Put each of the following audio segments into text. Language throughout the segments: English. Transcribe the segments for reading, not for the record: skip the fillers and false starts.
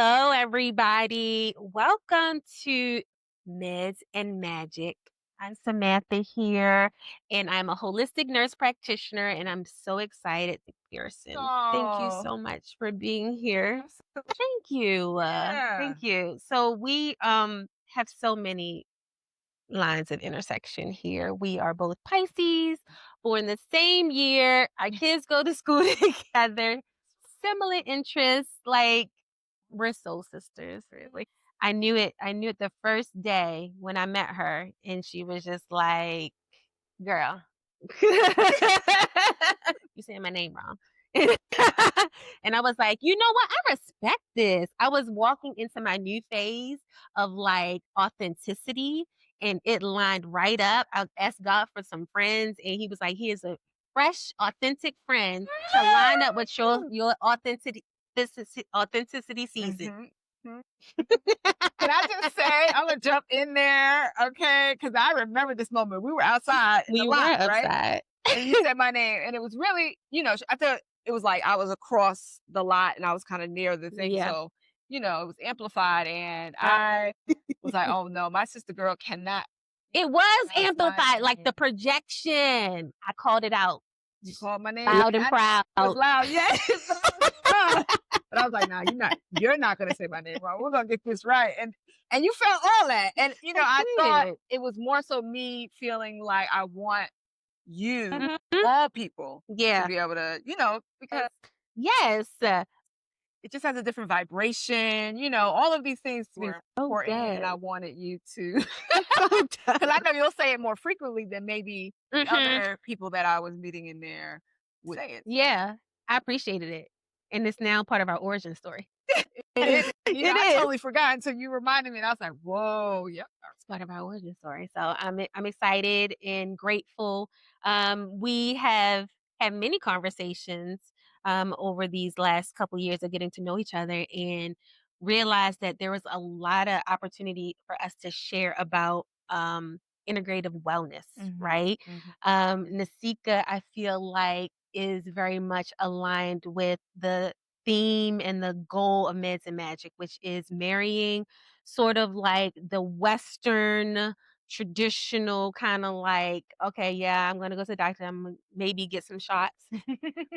Hello, everybody. Welcome to Meds and Magic. I'm Samantha here, and I'm a holistic nurse practitioner, and I'm so excited to Pearson. Thank you Oh, so much for being here. absolutely. Thank you. Yeah. Thank you. So we have so many lines of intersection here. We are both Pisces, born the same year. Our kids go to school together. Similar interests, like we're soul sisters, really. I knew it the first day when I met her, and she was just like, girl. You saying my name wrong. And I was like, you know what? I respect this. I was walking into my new phase of like authenticity, and it lined right up. I asked God for some friends, and He was like, "He is a fresh, authentic friend to line up with your authenticity. Authenticity season." Mhm, mhm. Can I just say, I'm gonna jump in there, okay? Because I remember this moment. We were outside in the We were lot, right? upside. And you said my name, and it was really, I thought it was like I was across the lot and I was kind of near the thing. Yeah. So, it was amplified. And I was like, oh no, my sister girl cannot It was pronounce my amplified, like name. the projection. I called it out You called my name. loud and I proud. was loud, yes. But I was like, "Nah, you're not gonna say my name wrong. We're gonna get this right." And you felt all that. And I I thought did. it was more so me feeling like I want you, Mhm. all people, to Yeah. be able to, because Yes. it just has a different vibration, all of these things were So important, and good. I wanted you to, So because I done. know you'll say it more frequently than maybe the Mhm. other people that I was meeting in there would say it. So Yeah. I appreciated it. And it's now part of our origin story. it is, It I is. totally forgot until you reminded me, and I was like, "Whoa, yep." It's part of our origin story. So I'm excited and grateful. We have had many conversations over these last couple years of getting to know each other, and realized that there was a lot of opportunity for us to share about integrative wellness, Mhm, right? mhm. Nasika, I feel like, is very much aligned with the theme and the goal of Meds and Magic, which is marrying sort of like the Western traditional kind of like, okay, yeah, I'm gonna go to the doctor, I'm gonna maybe get some shots.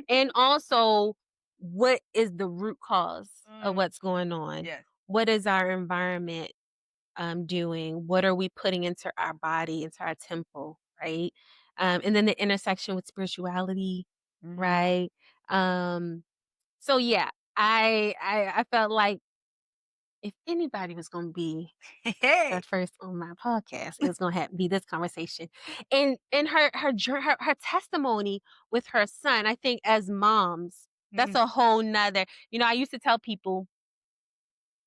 And also, what is the root cause of Mm, what's going on? yes. What is our environment doing? What are we putting into our body, into our temple, right? And then the intersection with spirituality, Mhm. right? Um, so yeah, I felt like if anybody was going to be the Hey. first on my podcast, it was going to be this conversation. And her testimony with her son, I think as moms, that's Mhm, a whole nother. I used to tell people,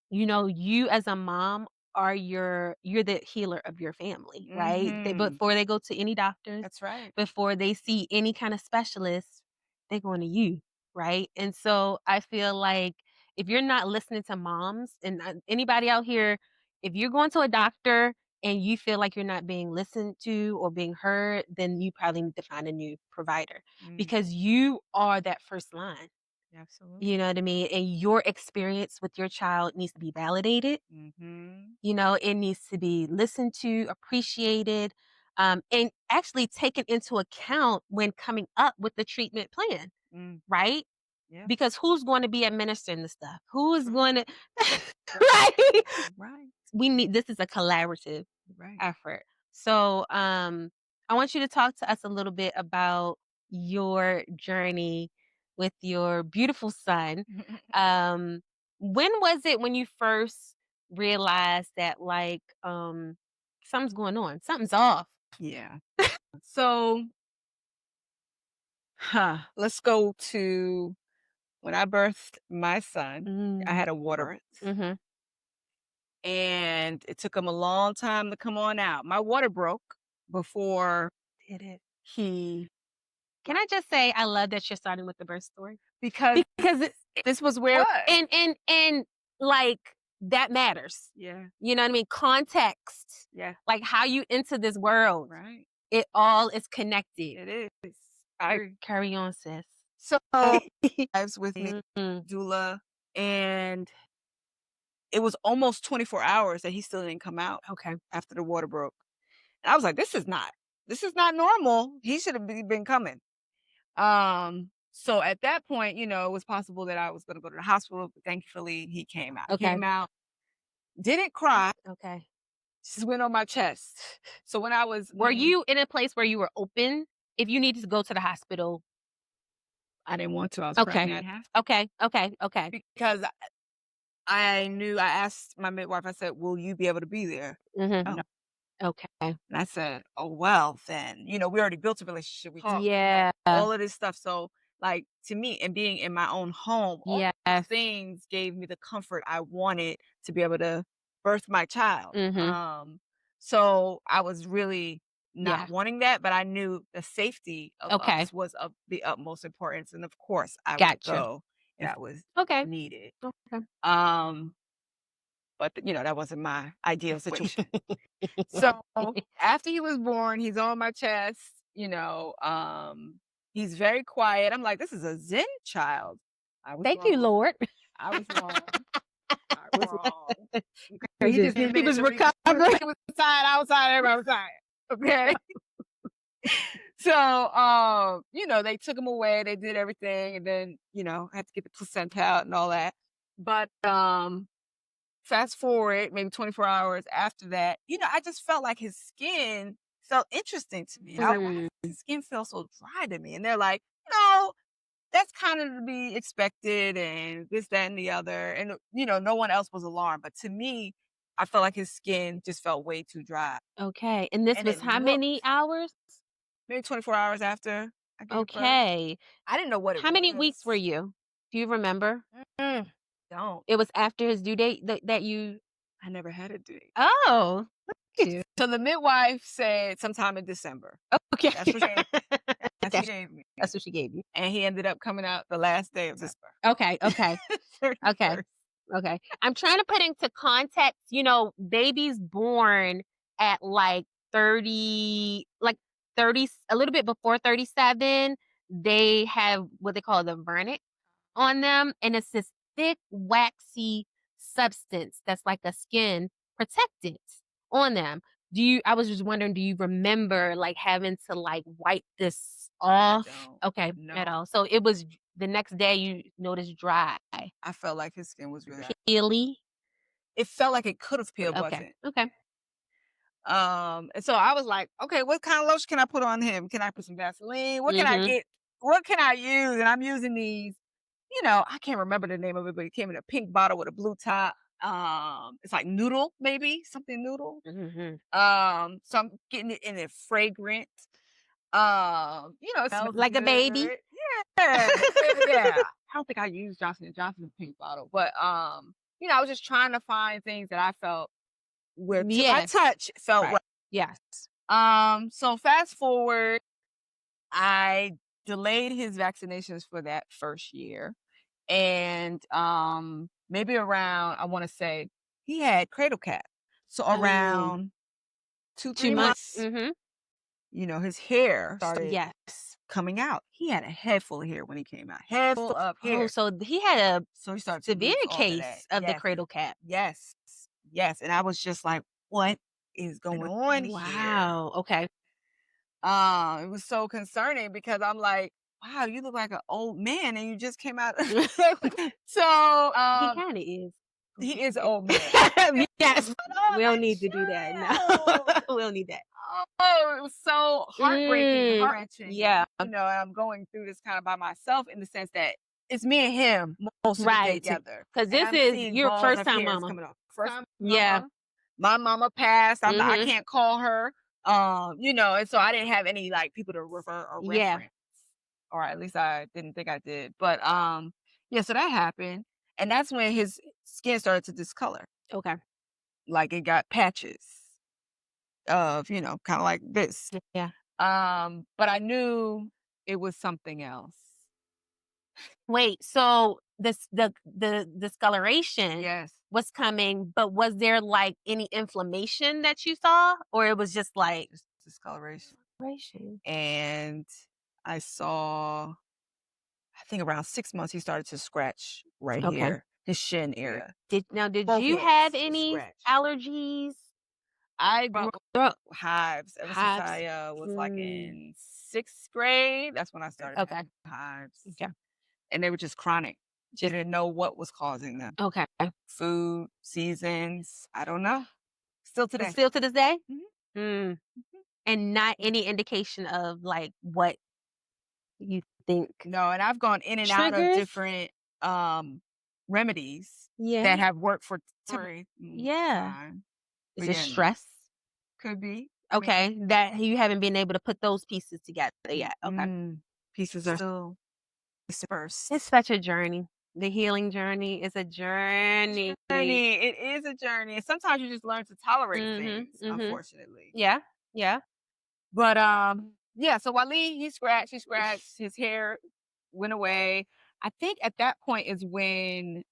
you as a mom are you're the healer of your family, right? mhm. Before they go to any doctors, That's right. before they see any kind of specialist, they're going to you, right? And so I feel like if you're not listening to moms and anybody out here, if you're going to a doctor and you feel like you're not being listened to or being heard, then you probably need to find a new provider, Mm, because you are that first line. absolutely. You know what I mean? And your experience with your child needs to be validated. Mhm. It needs to be listened to, appreciated, and actually taken into account when coming up with the treatment plan, Mm, right? yeah. Because who's going to be administering the stuff? Who's True. going to, True. right? Right. This is a collaborative Right. effort. So, I want you to talk to us a little bit about your journey with your beautiful son. Um, when was it when you first realized that, like, something's going on, something's off? Yeah. So, let's go to when I birthed my son. I Mm. had a water birth, Mhm. and it took him a long time to come on out. My water broke before Did it? he Can I just say I love that you're starting with the birth story, because because this was where it was. and like that matters. Yeah. You know what I mean? Context, Yeah. like how you enter this world, Right. it all is connected. It is. I agree. Carry on, sis. So, lives with me, Mhm. doula, and it was almost 24 hours that he still didn't come out Okay. after the water broke. And I was like, this is not normal. He should have been coming. So at that point, it was possible that I was gonna go to the hospital, but thankfully he came out. Okay. Came out, didn't cry, Okay. just went on my chest. So when I was Were you in a place where you were open? If you needed to go to the hospital. I didn't want to, I was Okay. pregnant. I didn't have Okay. Okay. Okay. to because I knew I asked my midwife, I said, "Will you be able to be there?" Mhm. No. Okay. And I said, "Oh, well, then, we already built a relationship. We talked, Yeah. all of this stuff." So, like, to me, and being in my own home, all those Yes. things gave me the comfort I wanted to be able to birth my child. Mhm. So I was really Yeah. not wanting that, but I knew the safety of Okay. us was of the utmost importance. And of course, I would Gotcha. go if it was Okay. needed. Okay. Um, but that wasn't my ideal situation. So after he was born, he's on my chest, he's very quiet. I'm like, this is a Zen child. I was Thank you, wrong. Lord. I was wrong. I was wrong. He Okay, he just he admitted was to me recovering. he was inside, outside, everybody was outside. Okay. So they took him away, they did everything, and then, I had to get the placenta out and all that. But fast forward maybe 24 hours after that, I just felt like his skin felt interesting to me. Why Mm. does his skin feel so dry to me? And they're like, no, that's kind of to be expected and this, that, and the other. And, no one else was alarmed. But to me, I felt like his skin just felt way too dry. Okay. And this And was it how many looked hours? maybe 24 hours after I gave birth. Okay. I didn't know what it How many was. weeks were you? Do you remember? Mm, don't. It was after his due date that you. I never had a date. Oh, look at you. So the midwife said sometime in December. Okay. That's what she That's what That's she gave me. that's what she gave you. And he ended up coming out the last day of December. Okay, okay, okay, 31st. okay. I'm trying to put into context, babies born at like 30, like 30, a little bit before 37, they have what they call the vernix on them, and it's this thick, waxy substance that's like a skin protectant on them. I was just wondering, do you remember like having to like wipe this I off? don't Okay, at know. all. So it was the next day you noticed dry, I felt like his skin was really peely. it felt like it could have peeled, Okay, wasn't. okay. And so I was like, okay, what kind of lotion can I put on him? Can I put some Vaseline? What can I Mhm. get? What can I use? And I'm using these, I can't remember the name of it, but it came in a pink bottle with a blue top. It's like noodle, maybe something noodle. Mhm. So I'm getting it in a fragrant. It smells Like a baby. good. Yeah, yeah. I don't think I used Johnson and Johnson's pink bottle, but I was just trying to find things that I felt to my Yes. touch felt Right. right. Yes. So fast forward, I delayed his vaccinations for that first year, and maybe around I want to say he had cradle cap, so Oh, around two 2 three months. months, Mhm. his hair started Yes. coming out. He had a head full of hair when he came out. Head full of Oh, hair. so he had a So he started to severe lose all of that. case of the Yes. cradle cap. Yes. Yes. And I was just like, what is going on here? Wow, okay. It was so concerning because I'm like, wow, you look like an old man and you just came out. So He kinda is. he is an old man. Yes. Oh, We don't my need to do that, child. no. We don't need that. Oh, it was so heartbreaking, Mm, heart-wrenching. yeah, And I'm going through this kind of by myself in the sense that it's me and him most of the day right, together. because And this I'm is seeing your balls of first-time hairs mama. coming off. First time Yeah, mama. My mama passed. I mhm, can't call her. And so I didn't have any like people to refer or yeah, reference. Or at least I didn't think I did. But yeah, so that happened. And that's when his skin started to discolor. okay. Like it got patches of, kind of like this. Yeah. But I knew it was something else. Wait, so the discoloration Yes. was coming, but was there, like, any inflammation that you saw? Or it was just, like Just discoloration. discoloration? And I saw, I think around 6 months, he started to scratch right Okay. here. his shin area. Did Both you have hands was any scratched. allergies? I grew up Throat with hives ever since hives? I was like Mm, in 6th grade. That's when I started okay, having hives. okay, And they were just chronic. just Didn't know what was causing them. okay. Food, seasons, I don't know. Still But today. still to this day? Mhm, Mm, mhm. and not Yeah. any indication of, like, what you think No, and I've gone in and out of triggers? different remedies Yeah, that have worked for to temporary yeah. time. Is But it yeah, no. stress? Could be. Maybe. Okay, that you haven't been able to put those pieces together yet. Okay. Mm-mm. Pieces are still dispersed. It's such a journey. The healing journey is a journey. Journey. It is a journey. And sometimes you just learn to tolerate Mhm, things, mhm. unfortunately. Yeah, yeah. But yeah, so Waleed, he scratched, his hair went away. I think at that point is when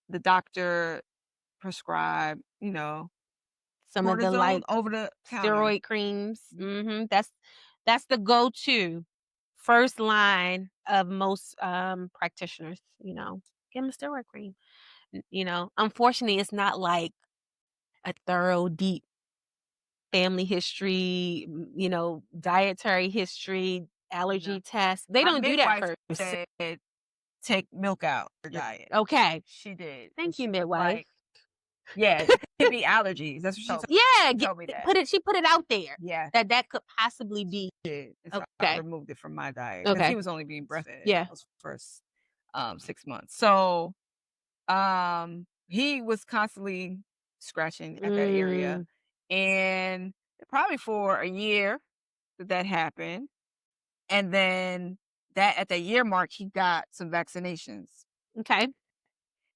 the doctor prescribed, Some of the, cortisone like, over the counter. steroid creams. Mhm. Mhm, that's the go-to first line of most, practitioners, "Give 'em a steroid cream." Unfortunately, it's not like a thorough, deep family history, dietary history, No. allergy test. They My don't do that midwife first. said take milk out your Yeah. diet. Okay. She did. And Thank you, she was midwife. like, yeah, it could be allergies. That's what Yeah, she told me that. she put it out there Yeah. that could possibly be Did. And so I okay. removed it from my diet because he Okay. was only being breastfed Yeah. those first 6 months. So he was constantly scratching at that area. Mm, And probably for a year that happened. And then that at the year mark, he got some vaccinations. okay,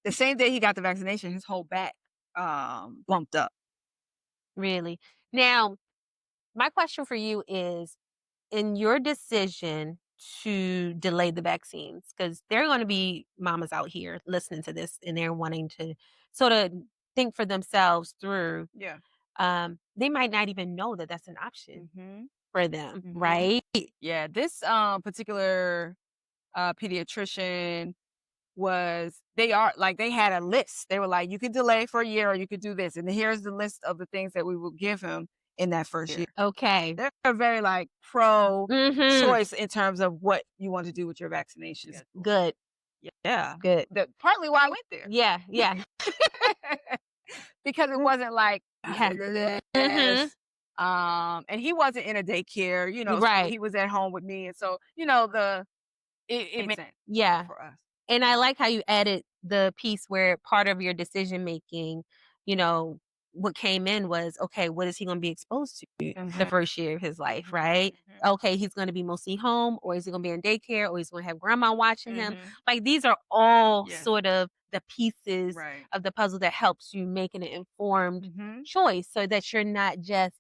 The same day he got the vaccination, his whole back bumped up. really. Now, my question for you is in your decision to delay the vaccines, because there are going to be mamas out here listening to this and they're wanting to sort of think for themselves through, Yeah. they might not even know that that's an option Mhm. for them, Mhm. right? Yeah, this particular pediatrician they had a list. They were like, you could delay for a year or you could do this. And here's the list of the things that we will give him in that first year. Okay. They're very like pro Mm-hmm. choice in terms of what you want to do with your vaccination schedule. Good. Yeah. Good. Partly why I went there. Yeah. Yeah. Because it wasn't like Yeah. Mm-hmm. and he wasn't in a daycare, so Right. he was at home with me. And so, it made sense Yeah. for us. And I like how you added the piece where part of your decision making, you know, what came in was, okay, what is he going to be exposed to the Mhm. first year of his life, Mhm. right? Mhm. Okay, he's going to be mostly home, or is he going to be in daycare, or he's going to have grandma watching him? Mhm. Like these are all Yes. sort of the pieces Right. of the puzzle that helps you make an informed Mhm. choice so that you're not just,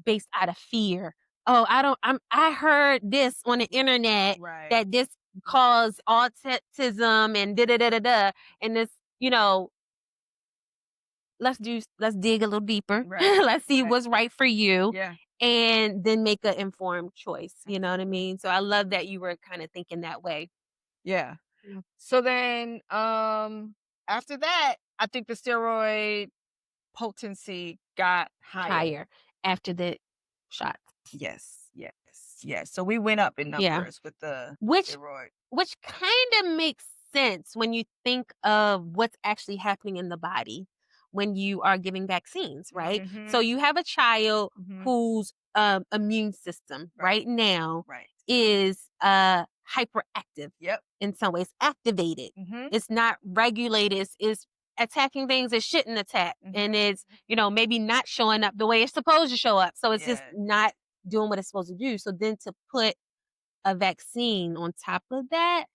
based out of fear. Oh, I heard this on the internet Right. that this cause autism and da da da da da. And this, you know, let's dig a little deeper. Right. Let's see Right. what's right for you Yeah. and then make an informed choice. You know what I Absolutely. mean? So I love that you were kind of thinking that way. Yeah. Yeah. So then after that, I think the steroid potency got higher. Higher after the shots. Yes. Yes. Yes. So we went up in Yeah. numbers with the Which steroid. which kind of makes sense when you think of what's actually happening in the body when you are giving vaccines, right? So Mhm. you have a child Mhm. whose immune system Right. right now Right. is hyperactive Yep. in some ways, activated. Mhm. It's not regulated. It's attacking things it shouldn't attack, Mhm. and it's maybe not showing up the way it's supposed to show up. So it's just Yeah. not doing what it's supposed to do. So then to put a vaccine on top of that,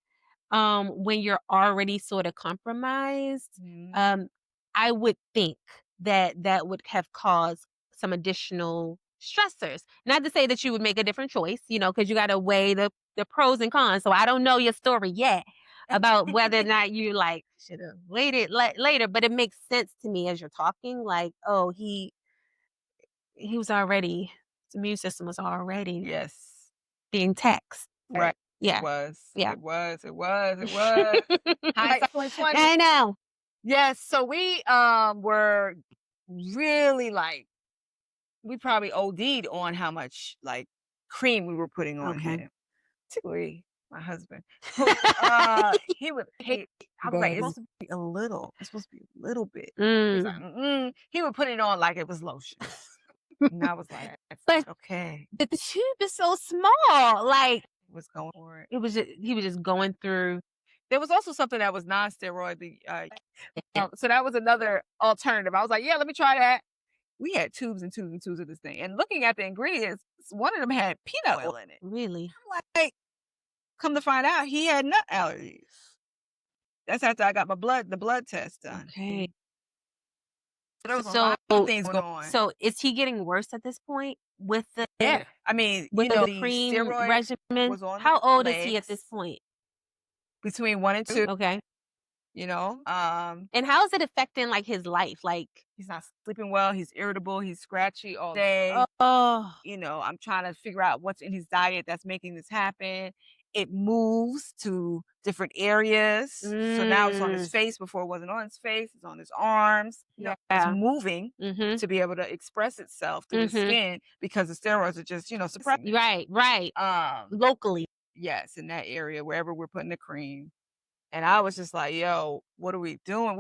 when you're already sort of compromised, Mhm. um, I would think that that would have caused some additional stressors. Not to say that you would make a different choice, because you got to weigh the pros and cons. So I don't know your story yet about whether or not you like should have waited later, but it makes sense to me as you're talking. Like, oh, he was already his immune system was already Yes. being taxed. Right. It Yeah. was. Yeah. It was. It was. It was. Hindsight 2020. I know. Yes. So we were really like we probably OD'd on how much like cream we were putting on Okay. him. Particularly my husband. He would hate. I was like, it's Daddy. supposed to be a little. It's supposed to be a little bit. He's like, Mm. mm-mm. He would put it on like it was lotion. And I was like, But okay, the tube is so small. Like what's going on? he was just going through. There was also something that was non-steroid. So that was another alternative. I was like, yeah, let me try that. We had tubes and tubes and tubes of this thing. And looking at the ingredients, one of them had peanut oil in it. Really? I'm like, come to find out, he had nut allergies. That's after I got the blood test done. Okay. There was a So lot of things going on. so is he getting worse at this point with the Yeah, I mean, the the cream steroid regimen? was on How his old is he at this legs point? between 1 and 2, Okay. you know. And how is it affecting like his life? Like, He's not sleeping well, he's irritable, he's scratchy all day. oh, I'm trying to figure out what's in his diet that's making this happen. It moves to different areas. So now it's on his mm, face before it wasn't on his face, it's on his arms. It's yeah. moving Mhm. to be able to express itself through the Mhm. skin because the steroids are just, suppressing it. Right, right. Um, Locally. yes, in that area, wherever we're putting the cream. And I was just like, yo, what are we doing?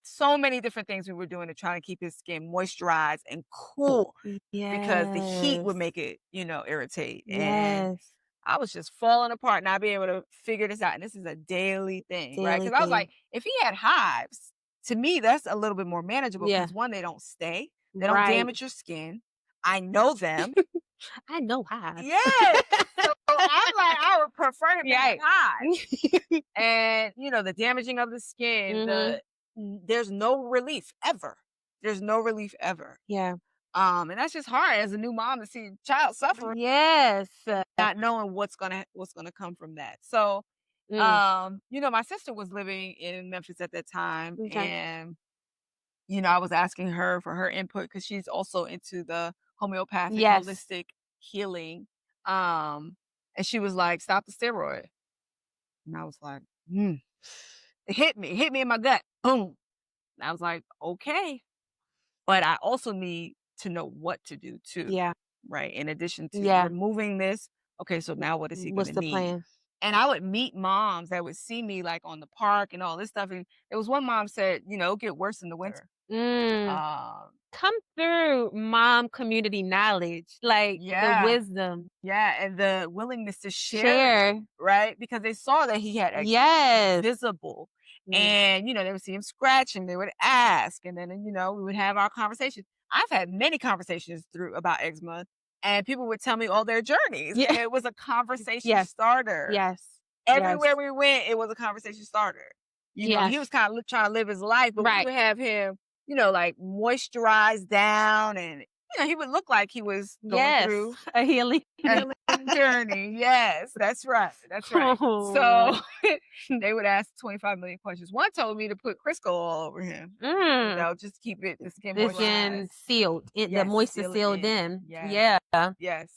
So many different things we were doing to try to keep his skin moisturized and cool because the heat would Yes. make it, irritate. And Yes. I was just falling apart, not being able to figure this out. And this is a daily thing, right? Daily Because I was thing. like, if he had hives, to me, that's a little bit more manageable Yeah. because one, they don't stay, they don't Right. damage your skin. I know them. I know how. Yes. So I'm like, I would prefer him to have Right. hives. And, the damaging of the skin, Mhm. there's no relief ever. There's no relief ever. Yeah. And that's just hard as a new mom to see a child suffering, Yes. not knowing what's gonna come from that. So, Mm. my sister was living in Memphis at that time, Okay. and I was asking her for her input because she's also into the homeopathic, Yes. holistic healing. And she was like, "Stop the steroid." And I was like, It hit me in my gut. Boom. And I was like, okay. But I also need to know what to do too, Yeah. right? In addition to Yeah. removing this, okay, so now what is he What's gonna the need? plan? And I would meet moms that would see me like on the park and all this stuff. And there was one mom said, it'll get worse in the winter. Mm. Um, Come through mom community knowledge, like the yeah, wisdom. yeah, and the willingness to share it, Share. right? Because they saw that he had eczema Yes. visible. Mm. And, they would see him scratching, they would ask, and then, we would have our conversation. I've had many conversations through about eczema, and people would tell me all their journeys, and Yeah. it was a conversation Yes. starter. Yes. Everywhere Yes. we went, it was a conversation starter. He was Yes. kind of trying to live his life, but we Right. would have him, like moisturized down, and he would look like he was going Yes. through A healing. a healing journey. Yes, that's right. That's right. So Oh. they would ask 25 million questions. One told me to put Crisco all over him, Mm. just keep the skin The skin moisturized. sealed. The Yes, moisture seal it sealed in. in. Yes, Yeah. yes.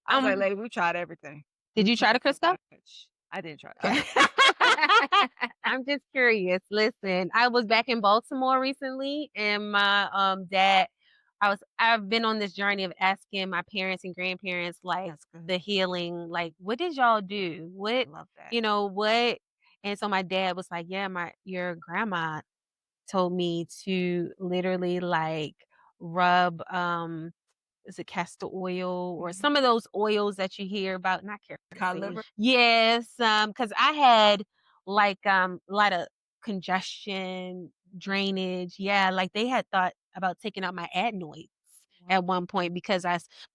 I was like, Um, lady, we tried everything. did you try the Crisco? I didn't try Okay. that. I'm just curious. Listen, I was back in Baltimore recently and my dad I've been on this journey of asking my parents and grandparents like That's good. the healing, like what did y'all do? What Love that. what? And so my dad was like, "Yeah, your grandma told me to literally like rub is it castor oil or Mhm. some of those oils that you hear about, not Cod kerosene. liver. Yes, because I had like a lot of congestion, drainage. Yeah, like they had thought about taking out my adenoids Wow. at one point because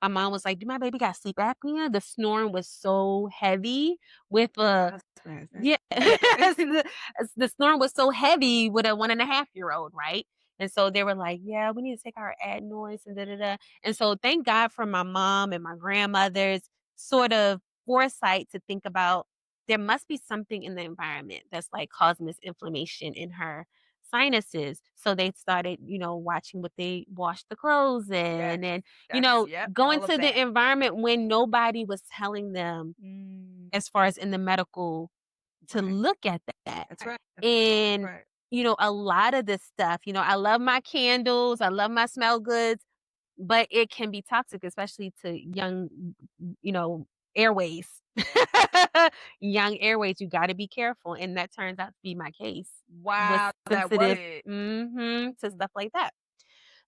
my mom was like, "Do my baby got sleep apnea?" The snoring was so heavy with My a husband has that. yeah, the snoring was so heavy with a 1.5-year-old, right? And so they were like, "Yeah, we need to take our adenoids and da da da." And so thank God for my mom and my grandmother's sort of foresight to think about there must be something in the environment that's like causing this inflammation in her sinuses. So they started, watching what they washed the clothes Yes. in and, That's yep, going all of to the that. environment when nobody was telling them as far as in the medical to Right. look at that. That's right. That's And, right. a lot of this stuff, I love my candles, I love my smell goods, but it can be toxic, especially to young, you know, airways. Young airways, you gotta be careful. And that turns out to be my case. Was Wow, that was sensitive it. to stuff like that.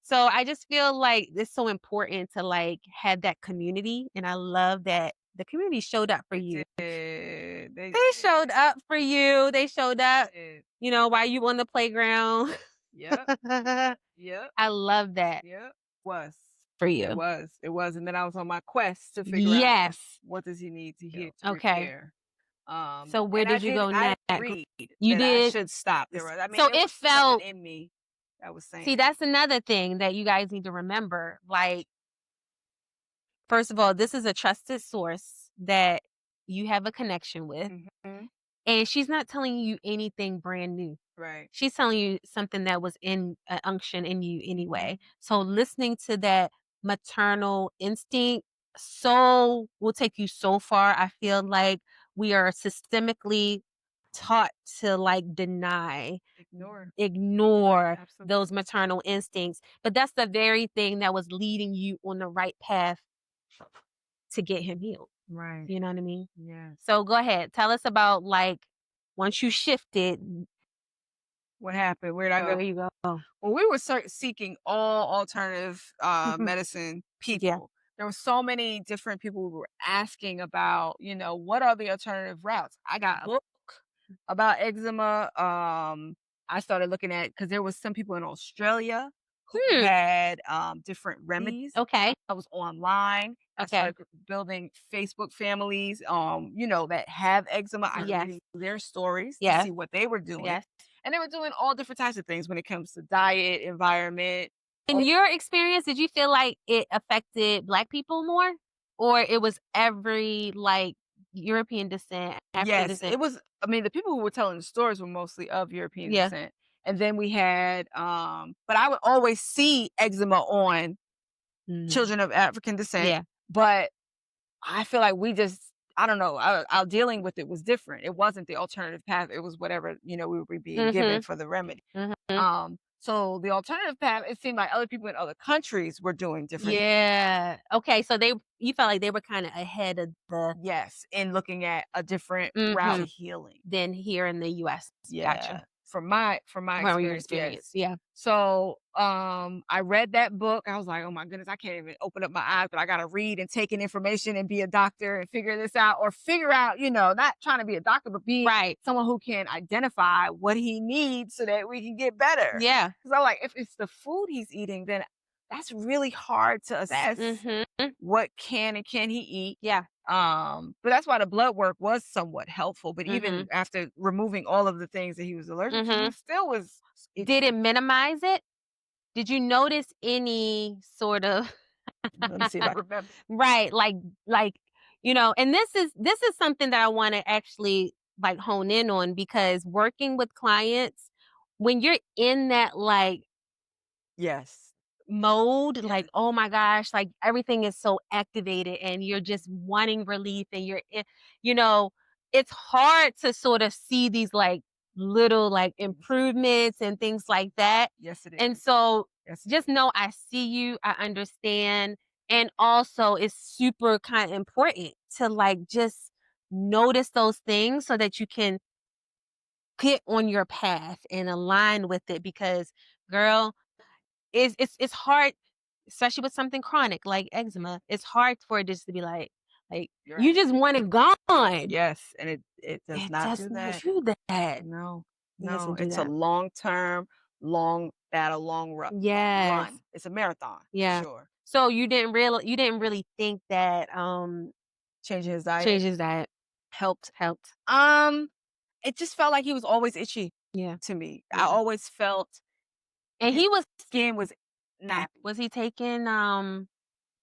So I just feel like it's so important to like have that community. And I love that the community showed up for They you. did. They They showed up for you. They showed up, did. while you on the playground. Yep. I Yep. love that Yep. Was. for It you. was. It was. And then I was on my quest to figure out Yes. what does he need to hear to Okay. repair. So where And did you go I next? agreed You that I did. should stop. I mean, So there it was something felt, in me that was saying, see, that's another thing that you guys need to remember. Like, first of all, this is a trusted source that you have a connection with. mhm, And she's not telling you anything brand new. right. She's telling you something that was in unction in you Mhm. anyway. So listening to that maternal instinct will take you so far. I feel like we are systemically taught to like deny, Ignore. ignore Absolutely. those maternal instincts. But that's the very thing that was leading you on the right path to get him healed. Right. You know what I mean? Yes. So go ahead. Tell us about like once you shifted, What happened? Where did I where go? you go. Well, we were seeking all alternative medicine Yeah. people. There were so many different people who were asking about, what are the alternative routes? I got a book about eczema. I started looking at because there was some people in Australia who Hmm. had different remedies. Okay. I was online. I Okay. started building Facebook families, that have eczema. I started Yes. reading their stories to Yes. see what they were doing. Yes. And they were doing all different types of things when it comes to diet, environment. In your experience, did you feel like it affected Black people more, or it was every like European descent, African Yes, descent? it was. I mean, the people who were telling the stories were mostly of European Yeah. descent. And then we had, but I would always see eczema on Mhm. children of African descent. Yeah. But I feel like I don't know, our dealing with it was different. It wasn't the alternative path. It was whatever, we were being given Mhm. for the remedy. Mhm. So the alternative path, it seemed like other people in other countries were doing different. Yeah. Okay. So you felt like they were kind of ahead of the Yes, in looking at a different route to mhm healing. than here in the U.S. Gotcha. Yeah, from my From your experience, experience. yes. Yeah. So, I read that book. I was like, "Oh my goodness, I can't even open up my eyes, but I gotta read and take in information and be a doctor and figure this out or figure out, not trying to be a doctor, but be Right. someone who can identify what he needs so that we can get better." Yeah. Because I'm like, if it's the food he's eating, then that's really hard to assess Mhm. what can and can he eat. Yeah. But that's why the blood work was somewhat helpful. But even Mhm. after removing all of the things that he was allergic to, he Mhm. still was Did it itchy. minimize it? Did you notice any sort of Let me see if I remember. right, like, and this is something that I wanna actually, like, hone in on because working with clients, when you're in that, like, Yes. mode, Yes. like, oh my gosh, like everything is so activated and you're just wanting relief and you know, it's hard to sort of see these like little like Yes. improvements and things like that. Yes, it And is. so Yes, it just know I see you, I understand. And also it's super kind of important to like just notice those things so that you can get on your path and align with it because girl, it's hard, especially with something chronic like is. eczema. It's hard for it just to be like You're you right. just want it gone. Yes, and it does It not does do not that. do that. No, It no, doesn't do it's a that. long-term, long battle, Yes. run. It's a marathon for Yeah. sure. So you didn't really think that Changing his diet changes that helped. helped. Um, it just felt like he was always itchy Yeah. to me. I Yeah. always felt And his he was skin was nappy. was he taking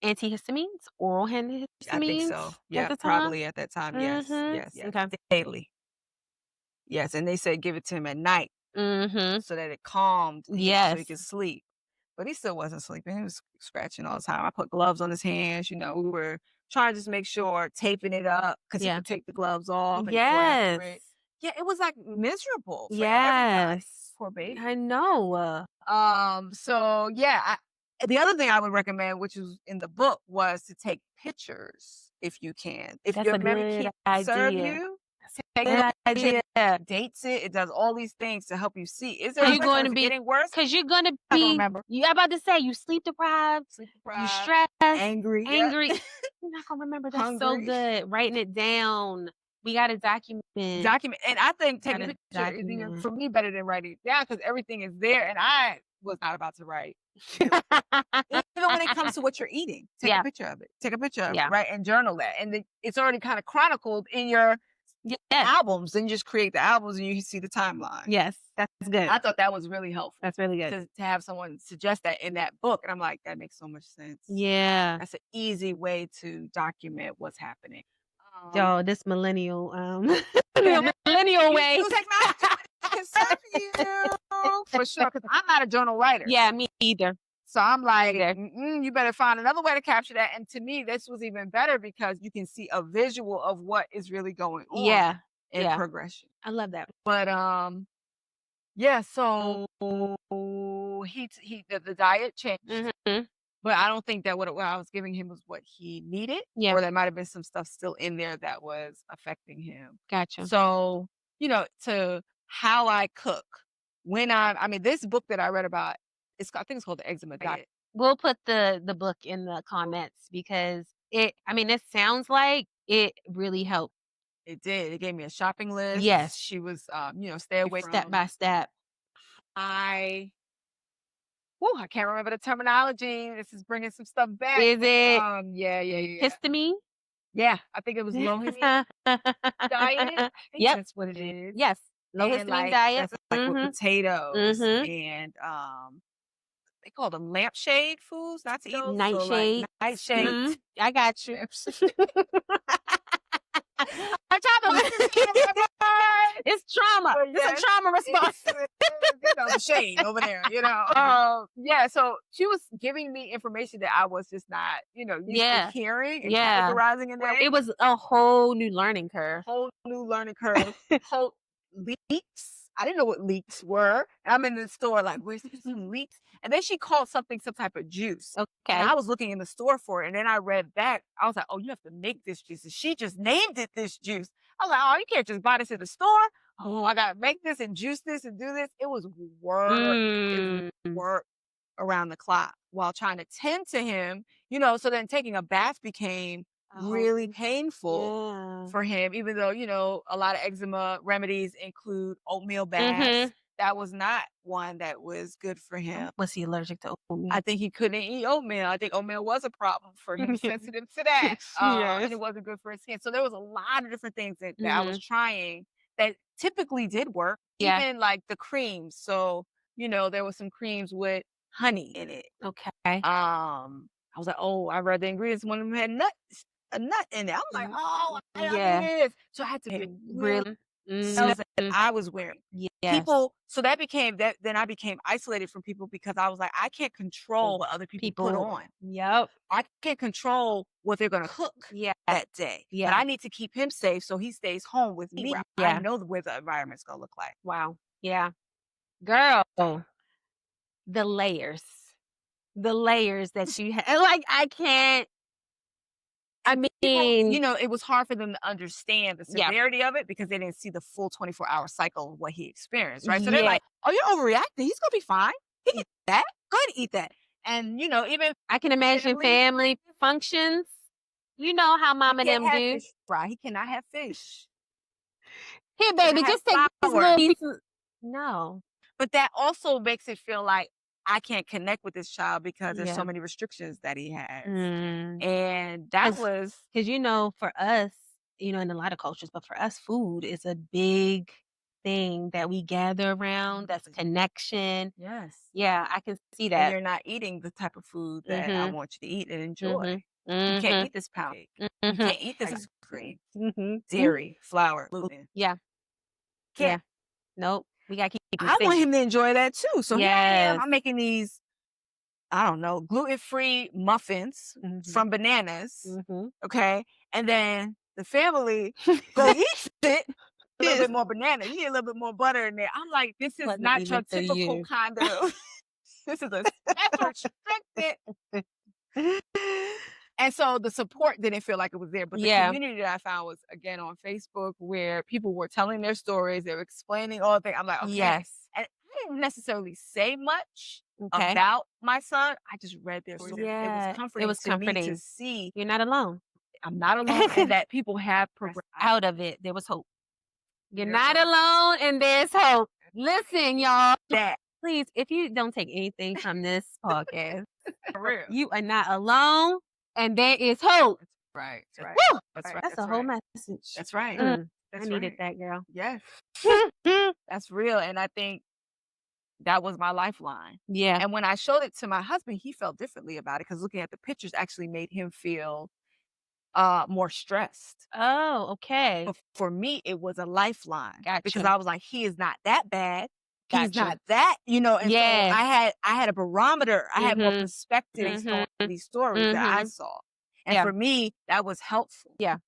antihistamines, oral I think antihistamines so. at Yeah, the time? probably at that time. Yes, Mhm. yes, yes. Okay. Daily. Yes, and they said give it to him at night Mhm. so that it calmed him so he Yes. could sleep. But he still wasn't sleeping. He was scratching all the time. I put gloves on his hands. We were trying to just make sure, taping it up because he Yeah. would take the gloves off and go after Yes. it. Yeah, it was, like, miserable for everybody. Yes. Poor baby. I know. So yeah, the other thing I would recommend, which was in the book, was to take pictures if you can. If That's your a memory good can't serve idea. you, take Good a picture, idea. it dates it, it does all these things to help you see. Is there Cause a you're risk going of to it be, getting worse? cause you're gonna I don't be. remember. You about to say you sleep deprived, Sleep you deprived, stressed, angry, yeah, angry. You're not gonna remember. That's so hungry. good. Writing it down. We gotta document. Document, and I think taking a Gotta picture is even document. for me better than writing it down because everything is there, and I was not about to write. Even when it comes to what you're eating, take a Yeah. picture of it. Take a picture of it, Yeah. right? And journal that. And then it's already kind of chronicled in your Yes. albums. Then you just create the albums and you see the timeline. Yes. That's good. I thought that was really helpful That's really good. to have someone suggest that in that book. And I'm like, that makes so much sense. Yeah. That's an easy way to document what's happening. Yo, this millennial, Yeah. millennial way. Use technology can serve you for sure. Because I'm not a journal writer. Yeah, me either. So I'm like, Either. you better find another way to capture that. And to me, this was even better because you can see a visual of what is really going on Yeah. in Yeah. progression. I love that. But yeah, so the diet changed, Mhm. but I don't think that what I was giving him was what he needed, Yeah. or there might have been some stuff still in there that was affecting him. Gotcha. So, to how I cook I mean, this book that I read about, I think it's called the Eczema Diet. We'll put the book in the comments because it sounds like it really helped. It did. It gave me a shopping list. Yes. She was, stay away Step from. by step. I can't remember the terminology. This is bringing some stuff back. Is it Yeah. histamine? Yeah, I think it was low histamine diet. I think Yep. that's what it is. Yes. Low And, histamine diet. that's like with Mhm. potatoes Mhm. and they call them lampshade foods, not to eat those. So Nightshade. like nightshade. Mhm. I got you. I'm trying to It's trauma. But It's yes, a trauma response. the shade over there, yeah, so she was giving me information that I was just not, used Yeah. to hearing and Yeah. categorizing in that. It was a whole new learning curve. Whole new learning curve. Whole leeks. I didn't know what leeks were. And I'm in the store like, where's some leeks? And then she called something some type of juice. And Okay. I was looking in the store for it. And then I read back. I was like, oh, you have to make this juice. And she just named it this juice. I was like, oh, you can't just buy this in the store. Oh, I got to make this and juice this and do this. It was work. It was work around the clock while trying to tend to him, so then taking a bath became really painful for him, even though, a lot of eczema remedies include oatmeal baths. That was not one that was good for him. Was he allergic to oatmeal? I think he couldn't eat oatmeal. I think oatmeal was a problem for him, sensitive to that. And it wasn't good for his skin. So there was a lot of different things that I was trying that typically did work, Yeah. even like the creams. So, there was some creams with honey in it. Okay. I was like, oh, I read the ingredients. One of them had a nut in it. I'm like, oh, I don't Yeah. do this. So I had to get Really? clothes that I was wearing. Yes. People, so that became that. Then I became isolated from people because I was like, I can't control what other people put on. Yep. I can't control what they're gonna cook that day. Yeah. But I need to keep him safe so he stays home with me. Yeah. I know where the environment's gonna look like. Wow. Yeah. Girl. The layers. The layers that you had. Like, I can't. I mean, People, it was hard for them to understand the severity of it because they didn't see the full 24-hour cycle of what he experienced, right? So they're like, oh, you're overreacting. He's going to be fine. He can eat that. Go ahead and eat that. And, even I can imagine family functions. You know how mom and them do. Fish fry. He cannot have fish. Here, baby, just take this little piece. No. But that also makes it feel like I can't connect with this child because there's so many restrictions that he has. And that was... Because, for us, in a lot of cultures, but for us, food is a big thing that we gather around. That's connection. Yes. Yeah, I can see that. And you're not eating the type of food that I want you to eat and enjoy. You can't eat this pound cake. You can't eat this ice cream. Dairy, flour, gluten. Yeah. Can't. Nope. We got to keep I want him to enjoy that too. So here I am. I'm making these I don't know, gluten-free muffins Mhm. from bananas, Mhm. okay? And then the family go eat it, a little Yes. bit more banana, you need a little bit more butter in there. I'm like, "This is Wasn't not your even to typical you. kind of this is a special restricted." And so the support didn't feel like it was there, but the Yeah. community that I found was, again, on Facebook where people were telling their stories, they were explaining all the things. I'm like, "Okay." Yes. And I didn't necessarily say much Okay. about my son. I just read their stories. It was Yeah. It comforting was to me to comforting. see You're not alone. I'm not alone and that people have progressed Out of it, there was hope. You're there not was alone and there's hope. Listen, y'all, that please, if you don't take anything from this podcast, for real. you are not alone and there is hope. Right, that's right. Woo! That's right. That's a That's whole right. message. That's right. I That's needed right. that, girl. Yes. That's real. And I think that was my lifeline. Yeah. And when I showed it to my husband, he felt differently about it because looking at the pictures actually made him feel more stressed. Oh, okay. But for me, it was a lifeline because Gotcha. I was like, he is not that bad. He's Gotcha. not that, and so Yes. I had a barometer. I had more Mhm. perspective based on Mhm. these stories that I Mhm. saw. And Yeah. for me, that was helpful. Yeah.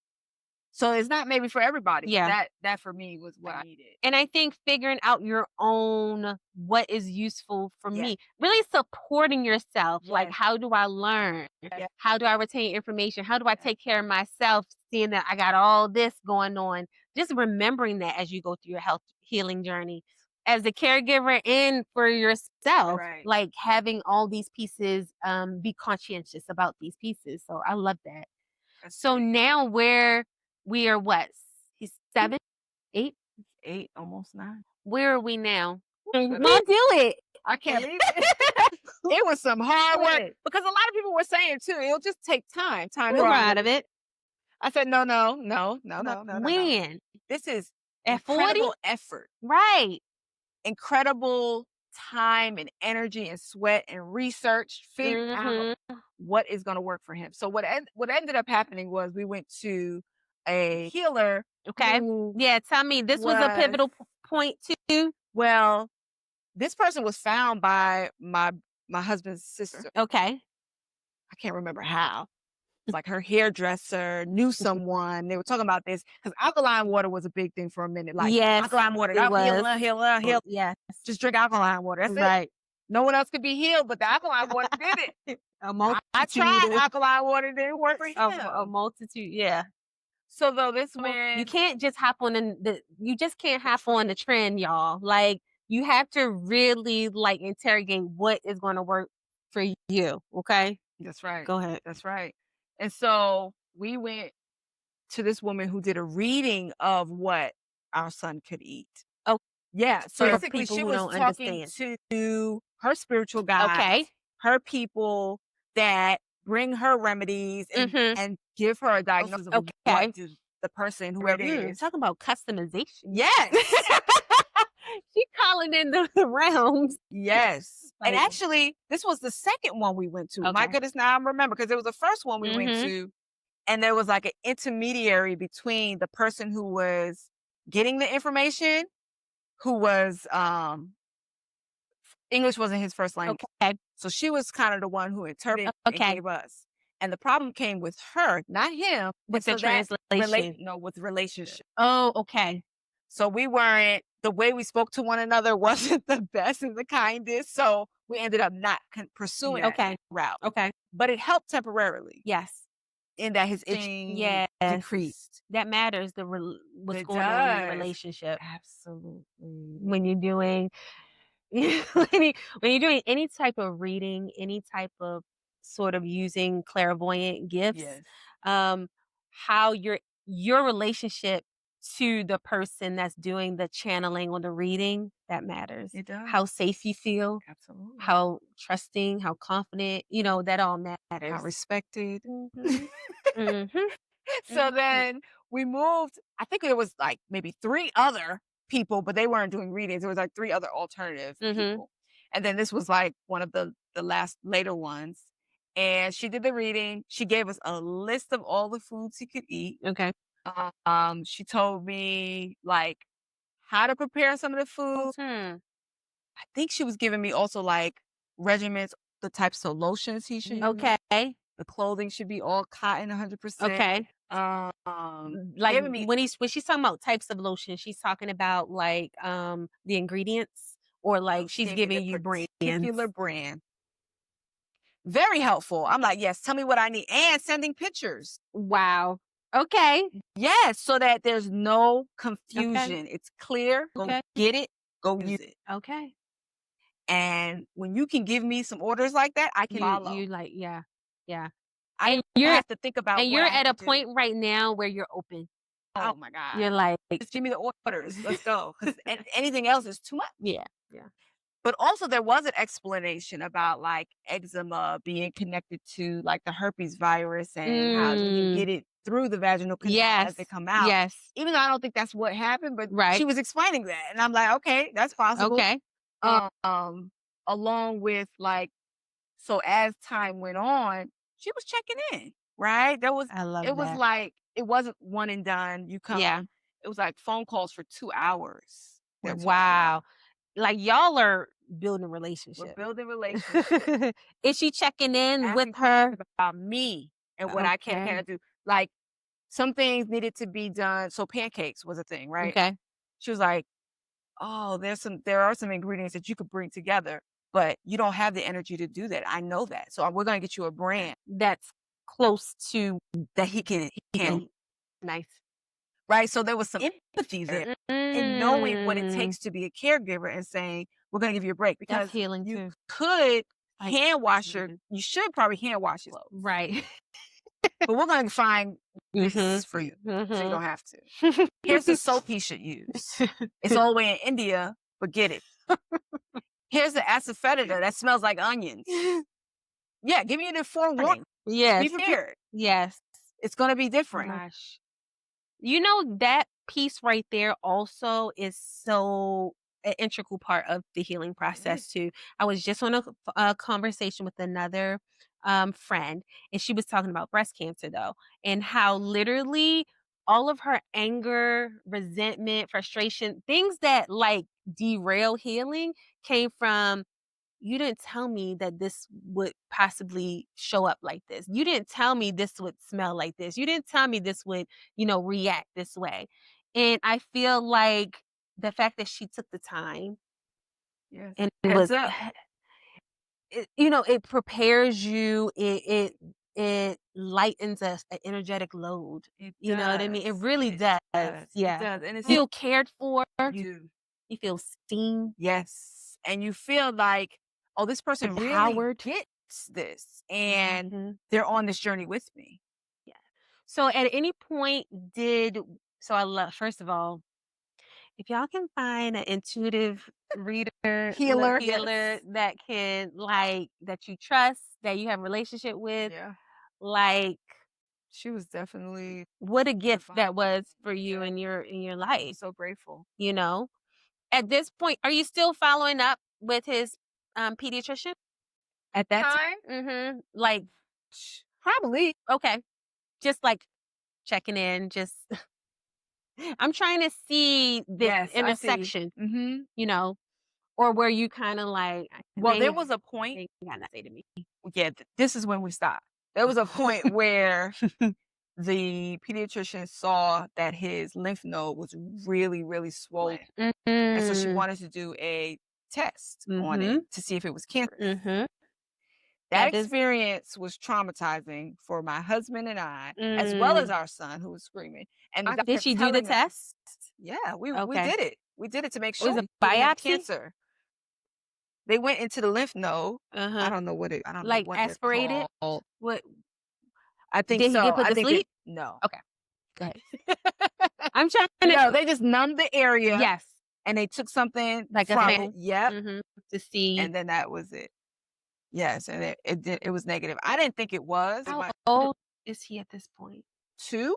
So it's not maybe for everybody, but Yeah. that for me was what I needed. And I think figuring out your own what is useful for Yes. me, really supporting yourself. Like, Yes. how do I learn? Yes. How do I retain information? How do I Yes. take care of myself, seeing that I got all this going on? Just remembering that as you go through your health healing journey. As a caregiver and for yourself, Right. like having all these pieces, be conscientious about these pieces. So I love that. That's So great. now we are what? He's 7, 8? 8, almost 9. Where are we now? We But do it. I can't believe it. It was some hard work because a lot of people were saying too, it'll just take time. Time We'll grow heals. out of it. I said, no, no, no, no, no, no, no, no. When? This is At 40? incredible effort, Right. incredible time and energy and sweat and research, figure out Mhm. what is going to work for him. So what ended up happening was we went to a healer Okay. who Yeah, tell me, this was a was pivotal point too? well, this person was found by my husband's sister. Okay. I can't remember how. It's like her hairdresser knew someone. They were talking about this because alkaline water was a big thing for a minute. Like Yes, alkaline water, it that'll was. heal. Yes. Just drink alkaline water. That's it. Right. No one else could be healed, but the alkaline water did it. A I tried multitude alkaline water, it didn't work for of a him. multitude, yeah. So though this Well, you man, can't just hop on you just can't hop on the trend, y'all. Like, you have to really, like, interrogate what is gonna work for you, okay? that's right. Go ahead. That's right. And so we went to this woman who did a reading of what our son could eat. Oh, Yeah. So for basically people she who was don't talking understand. to her spiritual guides, Okay. her people that bring her remedies Mhm. and give her a diagnosis of Okay. what does the person, whoever it is. Talking about customization. Yes. She calling in the realms. Yes. And Like, actually, this was the second one we went to. My okay. goodness, now I remember because it was the first one we went Mhm. to, and there was like an intermediary between the person who was getting the information, who was English wasn't his first language. Okay. So she was kind of the one who interpreted and Okay. gave us. And the problem came with her, not him, With the so that translation. with relationship. Oh, okay. So we weren't the way we spoke to one another wasn't the best and the kindest. So we ended up not pursuing that Okay. route. Okay. But it helped temporarily Yes. in that his itching Yes. decreased. That matters, what's It going on in your does. relationship Absolutely. when you're doing when you're doing any type of reading, any type of sort of using clairvoyant gifts, Yes. how your relationship to the person that's doing the channeling or the reading, that matters. It does. How safe you feel, Absolutely. how trusting, how confident, that all How matters. respected. Mhm. Mhm. So Mhm. then we moved. I think there was like maybe 3 other people, but they weren't doing readings. There was like 3 other alternative Mhm. people. And then this was like one of the last later ones. And she did the reading. She gave us a list of all the foods he could eat. Okay. She told me like how to prepare some of the foods. Hmm. I think she was giving me also like regimens. the types of lotions he should use. Okay. The clothing should be all cotton 100%. Okay. Like Giving me when she's talking about types of lotion, she's talking about like the ingredients or no, like she she's gave me the giving you particular brands. brand. Very helpful. I'm like, "Yes, tell me what I need," and sending pictures. Wow. Okay. Yes, so that there's no Okay. confusion. It's clear. Go Okay. get it. Go use it. Okay. And when you can give me some orders like that, I can You follow. like yeah. Yeah. I And didn't you're have to think about and what you're I had at to a do. point right now where you're open. Oh my God. You're like Just give me the orders. Let's go. Because anything else is too much. yeah. Yeah. But also there was an explanation about like eczema being connected to like the herpes virus and how we can Mm. get it through the vaginal canal as Yes. they come out. Yes. Even though I don't think that's what happened, but Right. she was explaining that. And I'm like, okay, that's possible. Okay. Um, along with like, so as time went on, she was checking in, right? I love it was that. like, it wasn't one and done. You come, Yeah. it was like phone calls for 2 hours. They're talking Wow. about. Like y'all are building a We're relationship. building relationships. Is she checking in with Asking her? questions about me and what I can Okay. do. Like some things needed to be done. So pancakes was a thing, right? Okay. She was like, "Oh, there are some ingredients that you could bring together, but you don't have the energy to do that. I know that. So we're gonna get you a brand That's close to that he can handle." nice. Right. So there was some empathy there in knowing what it Mm. takes to be a caregiver and saying, "We're gonna give you a break," That's because healing you too. could Like you should probably hand wash your clothes. right. But we're gonna find Mhm. this for you, so you Mhm. don't have to. Here's the soap he should use. It's all the way in India, but get it. Here's the asafoetida that smells like onions. Yeah, give me the forewarning. Be Yes. prepared. Yes. It's gonna be different. Gosh. You know, that piece right there also is so an integral part of the healing process too. I was just on a conversation with another friend, and she was talking about breast cancer though, and how literally all of her anger, resentment, frustration, things that like derail healing came from you didn't tell me that this would possibly show up like this. You didn't tell me this would smell like this. You didn't tell me this would, react this way. And I feel like the fact that she took the time Yes. and Heads was, up. it prepares you. It lightens an energetic load. It You know what I mean? It does. really does. It Yeah. does. And it's Feel cared for. you do. You feel seen, Yes. And you feel like, oh, this person really empowered. gets this and Mhm. they're on this journey with me. Yeah. So at any point so I love first of all, if y'all can find an intuitive reader, Healer. healer Yes. that can that you trust, that you have a relationship with, Yeah. like She was definitely what a gift divine. that was for you Yeah. in your I'm life, so grateful. you know? At this point, are you still following up with his pediatrician? At that time, Mhm. Like probably. okay, just like checking in, just I'm trying to see this Yes, I see. intersection, Hmm. you know, or where you kind of like, Well, there was a point. they got nothing to say to me. Yeah, this is when we stopped. There was a point where the pediatrician saw that his lymph node was really, really swollen. And so she Mm-hmm. wanted to do a test on Mm-hmm. it to see if it was cancer. Mm-hmm. That That is, experience was traumatizing for my husband and I, as well as mm. our son who was screaming. And the Did doctor she kept do the telling us, test? yeah, we Okay. did it. We did it to make Was sure it he didn't have biopsy? cancer. They went into the lymph node. I Uh-huh. don't know I don't know Like what they're aspirated? called. What I think did he get so. put I to think it sleep? no. Okay. Go ahead. I'm trying No, to they just numbed the area yes, and they took something like a from it. sample. Yep. Mm-hmm. To see And then that was it. Yes, and it was negative. I didn't think it was. how My old is he at this point. 2,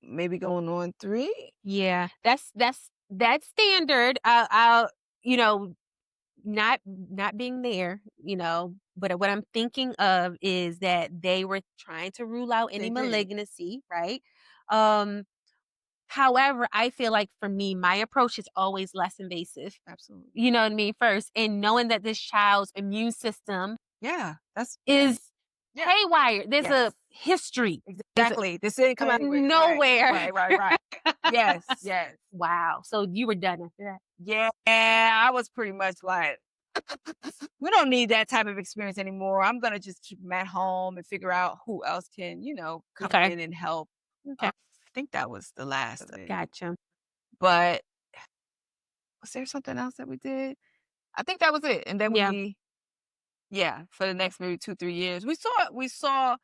maybe going on 3. Yeah, that's standard. I'll you know not being there, but what I'm thinking of is that they were trying to rule out any They did. malignancy, right? Um, however, I feel like for me, my approach is always less invasive. Absolutely. You know what I mean? First, and knowing that this child's immune system Yeah. That's is yeah. haywire. There's Yes. a history. There's a Exactly. This didn't come out anywhere. nowhere. Right. Yes. Yes. Wow. So you were done after that. Yeah. I was pretty much like, we don't need that type of experience anymore. I'm gonna just keep them at home and figure out who else can, come Okay. in and help. Okay. I think that was the last of it. Gotcha. But was there something else that we did? I think that was it. And then Yeah. for the next maybe 2, 3 years, we saw.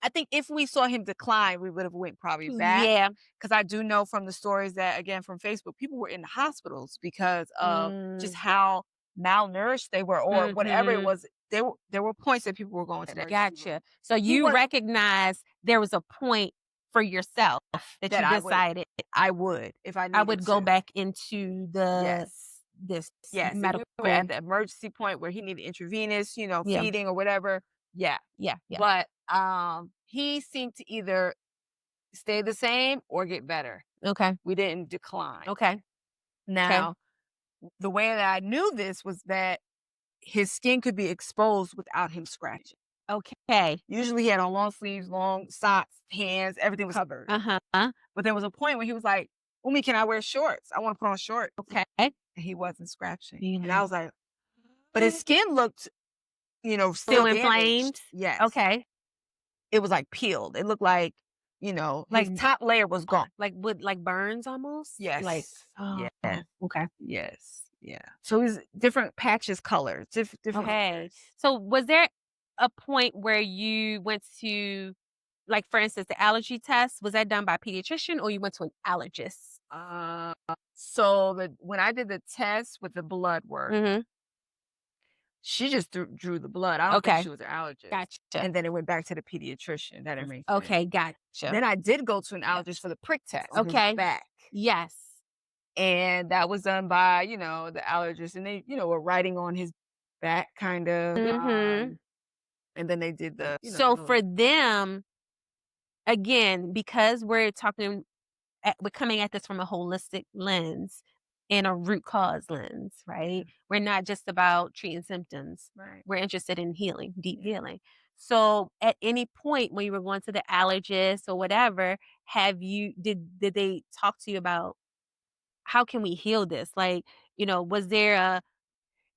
I think if we saw him decline, we would have went probably back. Yeah. Because I do know from the stories that, again, from Facebook, people were in the hospitals because of just Mm. how malnourished they were, or whatever it Mhm. was. There were points that people were going to the emergency room. Gotcha. So He you was recognize there was a point for yourself that that you decided I would if I I needed would go to. back into Yes. this Yes. If we were medical. at the emergency point where he needed intravenous, Yeah. feeding or whatever. Yeah. Yeah. Yeah. But he seemed to either stay the same or get better. Okay. We didn't decline. Okay. Okay. Now, the way that I knew this was that his skin could be exposed without him scratching. Okay. Usually he had on long sleeves, long socks, hands, everything was covered. Uh-huh. But there was a point where he was like, Umi, can I wear shorts? I want to put on shorts. Okay. And he wasn't scratching. You And know. I was like, but his skin looked, Still still inflamed? damaged. Yes. Okay. It was like peeled. It looked like, Like his top layer was gone. like burns almost? Yes. Like oh, Yes. okay. Yes. Yeah. So it was different patches, colors, different. Okay. colors. So was there a point where you went to, like, for instance, the allergy test? Was that done by a pediatrician or you went to an allergist? So when I did the test with the blood work, Mhm. she just drew the blood. I don't think Okay. she was an allergist. Gotcha. And then it went back to the pediatrician. That didn't make sense. Okay, gotcha. Then I did go to an allergist for the prick test on his Okay. back. Yes. And that was done by, the allergist. And they, were writing on his back kind of. Mhm. And then they did So for them, again, because we're coming at this from a holistic lens and a root cause lens, right? We're not just about treating symptoms. Right. We're interested in healing, deep Yeah. healing. So at any point when you were going to the allergist or whatever, did they talk to you about how can we heal this? Like, was there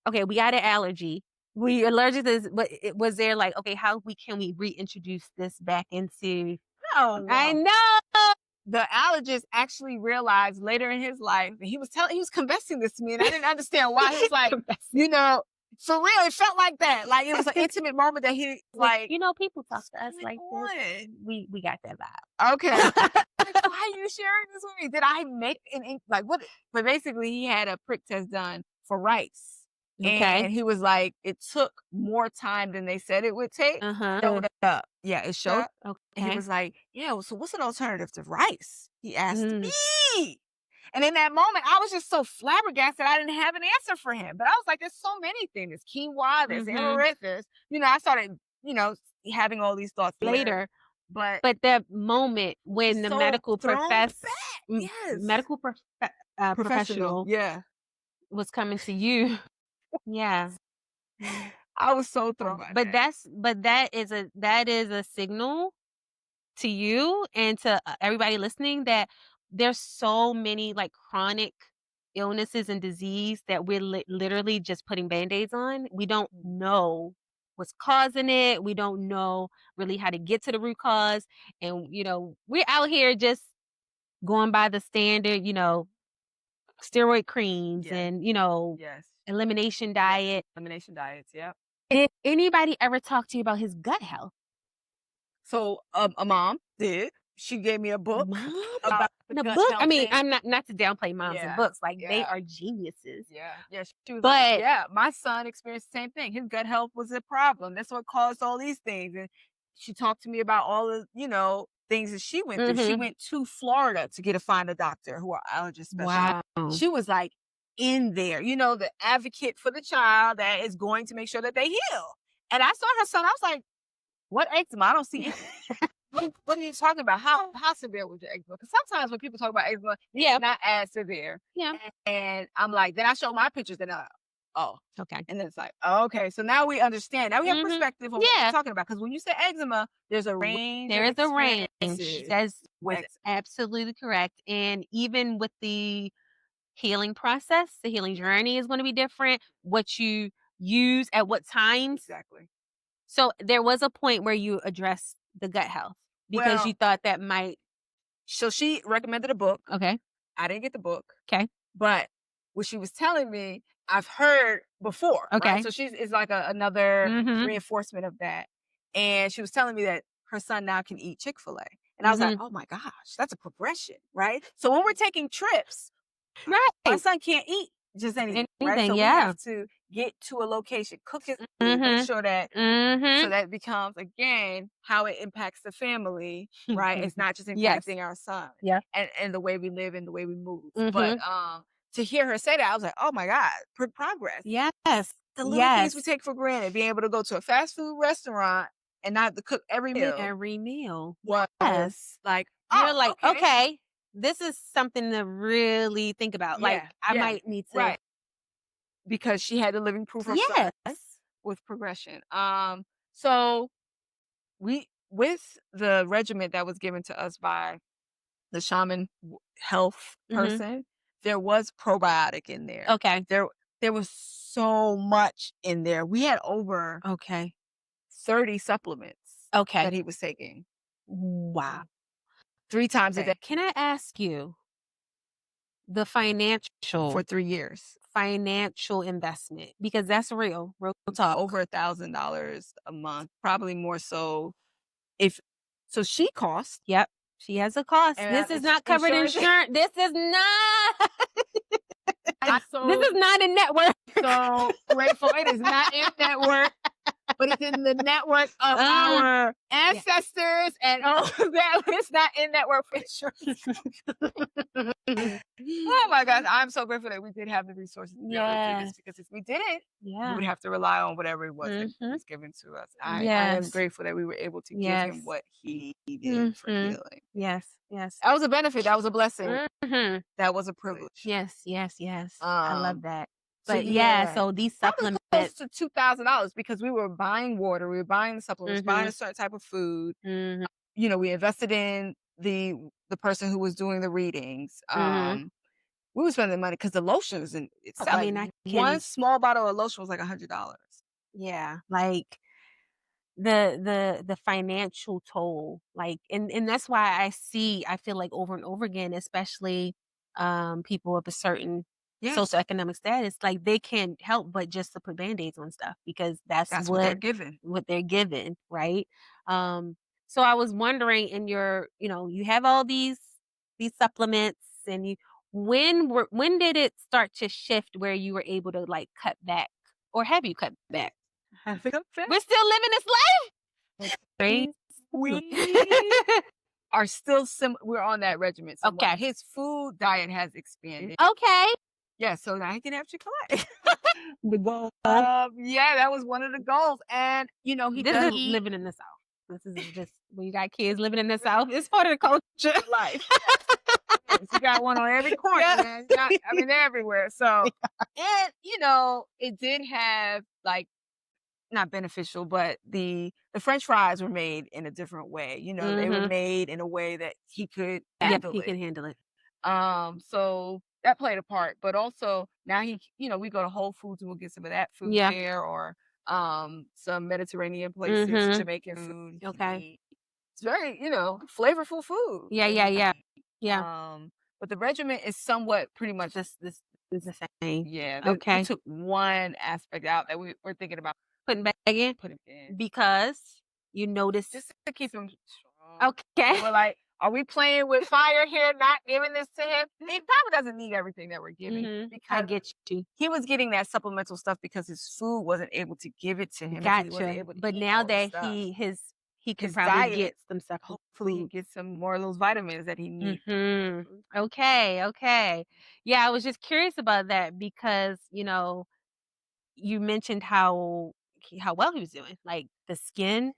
okay, we got an allergy. We allergic to this, but was there like, okay, how can we reintroduce this back into Oh, I no. know. The allergist actually realized later in his life, and he was confessing this to me, and I didn't understand why. He was like, for real, it felt like that. Like it was an intimate moment that he like. People talk to us like this. We got that vibe. Okay. Like, why are you sharing this with me? Did I make like what? But basically, he had a prick test done for rice. Okay. And he was like, it took more time than they said it would take. Uh-huh. Showed up. Yeah, it showed up. Okay. And he was like, yeah, so what's an alternative to rice? He asked Mm. me. And in that moment, I was just so flabbergasted I didn't have an answer for him. But I was like, there's so many things. There's quinoa, there's amaranth, I started, having all these thoughts later. But that moment when the so medical thrown back. Yes. medical professional Yeah. was coming to you. Yeah. I was so thrown by But that. that is a signal to you and to everybody listening that there's so many like chronic illnesses and disease that we're literally just putting band-aids on. We don't know what's causing it. We don't know really how to get to the root cause. And, we're out here just going by the standard, steroid creams and, Yes. elimination diet. Elimination diets, yeah. Did anybody ever talk to you about his gut health? So a mom did. She gave me a book about the gut book. health I mean, thing. I'm not to downplay moms and Yeah, books. Like they yeah. are geniuses. Yeah. She was But- like, yeah, my son experienced the same thing. His gut health was a problem. That's what caused all these things. And she talked to me about all the, things that she went through. She Mhm. went to Florida to find a doctor who are allergist specialists. Wow. She was like in there, the advocate for the child that is going to make sure that they heal. And I saw her son. I was like, what eczema? I don't see it. What are you talking about? How severe was your eczema? Because sometimes when people talk about eczema, Yeah. it's not as severe. Yeah. And I'm like, then I show my pictures and Oh. Okay. And then it's like, oh, okay, so now we understand. Now we have Mhm. perspective on what we're Yeah. talking about. Because when you say eczema, there's a range There of is a range. experiences That's with absolutely correct. And even with the healing process, the healing journey is gonna be different, what you use at what times. exactly. So, there was a point where you addressed the gut health because you Well, thought that might. so she recommended a book. Okay. I didn't get the book, Okay. but what she was telling me, I've heard before, right? Okay. So she's is like another Mhm. reinforcement of that. And she was telling me that her son now can eat Chick-fil-A. And I was like, Mhm. oh my gosh, that's a progression, right? So when we're taking trips, my Right. son can't eat just anything, right? Anything, So we yeah. have to get to a location, cook his food, make Mhm. sure that so Mhm. that becomes again how it impacts the family, right? It's not just Yes. impacting our son Yeah. and the way we live and the way we move. But Mhm. to hear her say that, I was like, oh my God, progress. Yes. The little things we Yes. take for granted, being able to go to a fast food restaurant and not have to cook every meal Every meal. was Yes. like, You're oh, like, okay. "Okay, this is something to really think about." Like, Yeah, I yeah. might need to. Right. Because she had the living proof herself Yes. with progression. So we with the regimen that was given to us by the shaman health Mhm. person, there was probiotic in there. Okay. There was so much in there. We had over Okay. 30 supplements that Okay. he was taking Wow. 3 times a day Can I ask you the for financial 3 years. investment? Because that's real talk. Over $1,000 a month, probably more so if so she cost Yep. She has a cost. and This is not covered insurance. insurance. This is not. I'm This so is not a network. so grateful. It is not in network, but it's in the network of Uh, our yeah. ancestors and all of that. It's not in network for insurance. Oh my gosh, I'm so grateful that we did have the resources to be able to do this Yes. because if we didn't, we Yeah. would have to rely on whatever it was that Mhm. was given to us. I am Yes. grateful that we were able to give him Yes. what he needed for Mhm. healing. Yes. Yes. That was a benefit. That was a blessing. Mhm. That was a privilege. Yes. Yes. Yes. I love Um, that. so But yeah, yeah, so these probably close supplements. to $2,000 because we were buying water, we were buying the supplements, buying a Mhm. certain type of food. Mhm. We invested in the person who was doing the readings. Mhm. We were spending money because the lotions in I itself, mean, I one can. small bottle of lotion was like $100. Yeah. Like the financial toll, like, and that's why I feel like over and over again, especially people of a certain Yes, socioeconomic status, like they can't help but just to put band-aids on stuff because that's that's what they're given. what they're given, right? So I was wondering, in your, you have all these supplements, and you when did it start to shift where you were able to like cut back, or have you cut back? I think I'm fit. We're still living this life. Right? We are still we're on that regimen somewhat. Okay. His food diet has expanded. Okay. Yeah, so now he can have Chick-fil-A. The goal. Yeah, that was one of the goals, and, he This does is eat living in the South. This is just when you got kids living in the South, it's part of the culture. life. Yes, you got one on every corner, Yeah. man. They're everywhere, so and, it did have, like not beneficial, but the french fries were made in a different way, they were Mhm. made in a way that he could Yep, handle he it. can handle it. So that played a part, but also now we go to Whole Foods and we'll get some of that food Yeah. there or some Mediterranean places, Mhm. Jamaican food he can Okay. eat. It's very, flavorful food Yeah, that yeah, he can yeah. eat. Yeah. But the regimen is somewhat pretty much This is the same. yeah, we Okay. took one aspect out that we're thinking about Putting back in putting in because you notice. just to keep him strong. Okay. And we're like, are we playing with fire here, not giving this to him? He probably doesn't need everything that we're giving Mhm. I because get you. he was getting that supplemental stuff because his food wasn't able to give it to him if he wasn't Gotcha. able to But eat now all the that stuff. he can His probably get diet, some stuff from hopefully he food. gets some more of those vitamins that he needs. Mhm. Okay, okay. Yeah, I was just curious about that because, you mentioned how well he was doing, like the skin